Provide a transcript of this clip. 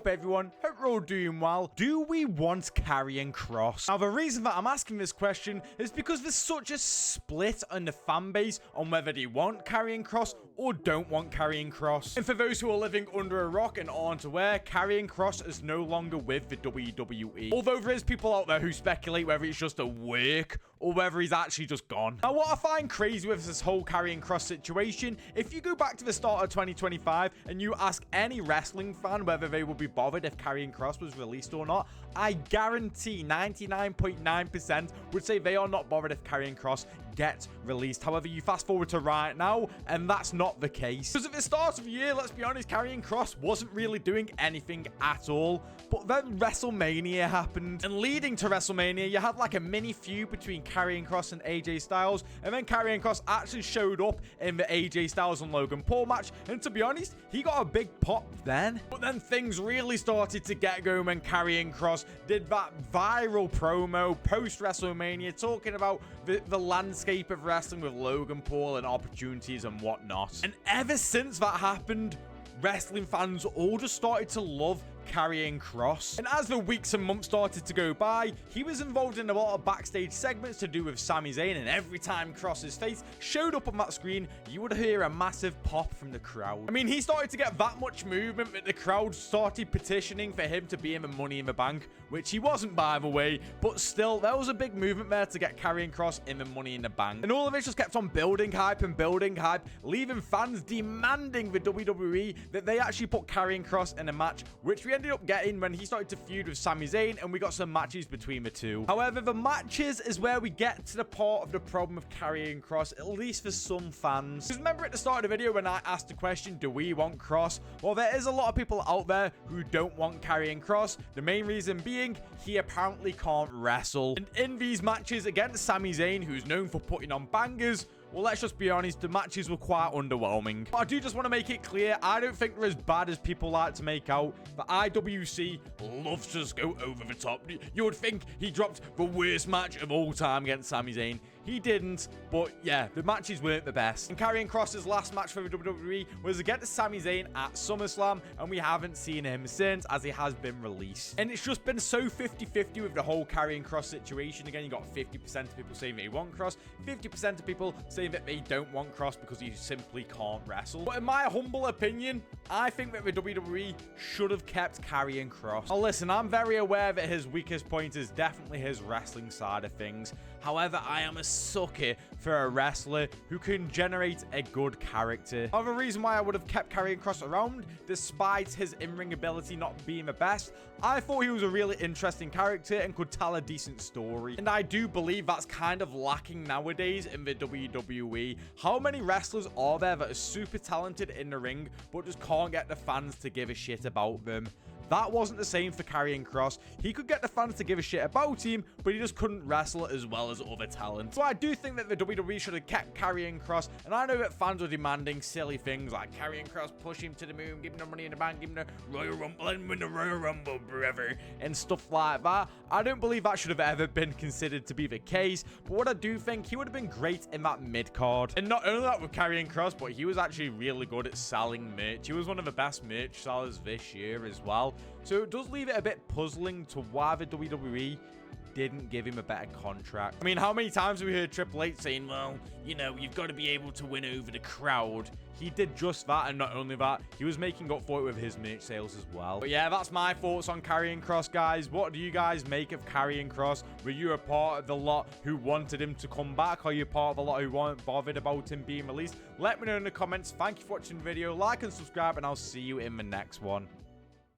up, everyone? Hope you're all doing well. Do we want Karrion Kross? Now, the reason that I'm asking this question is because there's such a split on the fan base on whether they want Karrion Kross or don't want Karrion Kross. And for those who are living under a rock and aren't aware, Karrion Kross is no longer with the WWE. Although there is people out there who speculate whether it's just a work or whether he's actually just gone. Now, what I find crazy with this whole Karrion Kross situation, if you go back to the start of 2025 and you ask any wrestling fan whether they would be bothered if Karrion Kross was released or not, I guarantee 99.9% would say they are not bothered if Karrion Kross gets released. However, you fast forward to right now, and that's not the case. Because at the start of the year, let's be honest, Karrion Kross wasn't really doing anything at all. But then WrestleMania happened, and leading to WrestleMania, you had like a mini feud between Karrion Kross and AJ Styles, and then Karrion Kross actually showed up in the AJ Styles and Logan Paul match, and to be honest, he got a big pop then. But then things really started to get going when Karrion Kross did that viral promo post WrestleMania talking about the landscape of wrestling with Logan Paul and opportunities and whatnot. And ever since that happened, wrestling fans all just started to love Karrion Kross. And as the weeks and months started to go by, he was involved in a lot of backstage segments to do with Sami Zayn, and every time Kross's face showed up on that screen, you would hear a massive pop from the crowd. I mean, he started to get that much movement that the crowd started petitioning for him to be in the Money in the Bank, which he wasn't, by the way, but still, there was a big movement there to get Karrion Kross in the Money in the Bank. And all of it just kept on building hype and building hype, leaving fans demanding the WWE that they actually put Karrion Kross in a match, which we ended up getting when he started to feud with Sami Zayn, and we got some matches between the two. However, the matches is where we get to the part of the problem with Karrion Kross, at least for some fans. Because remember at the start of the video when I asked the question, do we want Kross? Well, there is a lot of people out there who don't want Karrion Kross. The main reason being, he apparently can't wrestle. And in these matches against Sami Zayn, who's known for putting on bangers, well, let's just be honest, the matches were quite underwhelming. But I do just want to make it clear, I don't think they're as bad as people like to make out. The IWC loves to just go over the top. You would think he dropped the worst match of all time against Sami Zayn. He didn't, but yeah, the matches weren't the best. And Karrion Kross's last match for the WWE was against Sami Zayn at SummerSlam, and we haven't seen him since, as he has been released. And it's just been so 50-50 with the whole Karrion Kross situation. Again, you got 50% of people saying they want Kross, 50% of people saying that they don't want Kross because he simply can't wrestle. But in my humble opinion, I think that the WWE should have kept Karrion Kross. Now listen, I'm very aware that his weakest point is definitely his wrestling side of things. However, I am a sucker for a wrestler who can generate a good character. Another reason why I would have kept Karrion Kross around, despite his in-ring ability not being the best, I thought he was a really interesting character and could tell a decent story. And I do believe that's kind of lacking nowadays in the WWE. How many wrestlers are there that are super talented in the ring, but just can't get the fans to give a shit about them? That wasn't the same for Karrion Kross. He could get the fans to give a shit about him, but he just couldn't wrestle as well as other talent. So I do think that the WWE should have kept Karrion Kross, and I know that fans are demanding silly things like Karrion Kross push him to the moon, give him the Money in the Bank, give him the Royal Rumble, and win the Royal Rumble, brother, and stuff like that. I don't believe that should have ever been considered to be the case, but what I do think, he would have been great in that mid-card. And not only that with Karrion Kross, but he was actually really good at selling merch. He was one of the best merch sellers this year as well. So it does leave it a bit puzzling to why the WWE didn't give him a better contract. I mean, how many times have we heard Triple H saying, well, you know, you've got to be able to win over the crowd. He did just that, and not only that, he was making up for it with his merch sales as well. But yeah, that's my thoughts on Karrion Kross, guys. What do you guys make of Karrion Kross? Were you a part of the lot who wanted him to come back? Are you part of the lot who weren't bothered about him being released? Let me know in the comments. Thank you for watching the video. Like and subscribe, and I'll see you in the next one.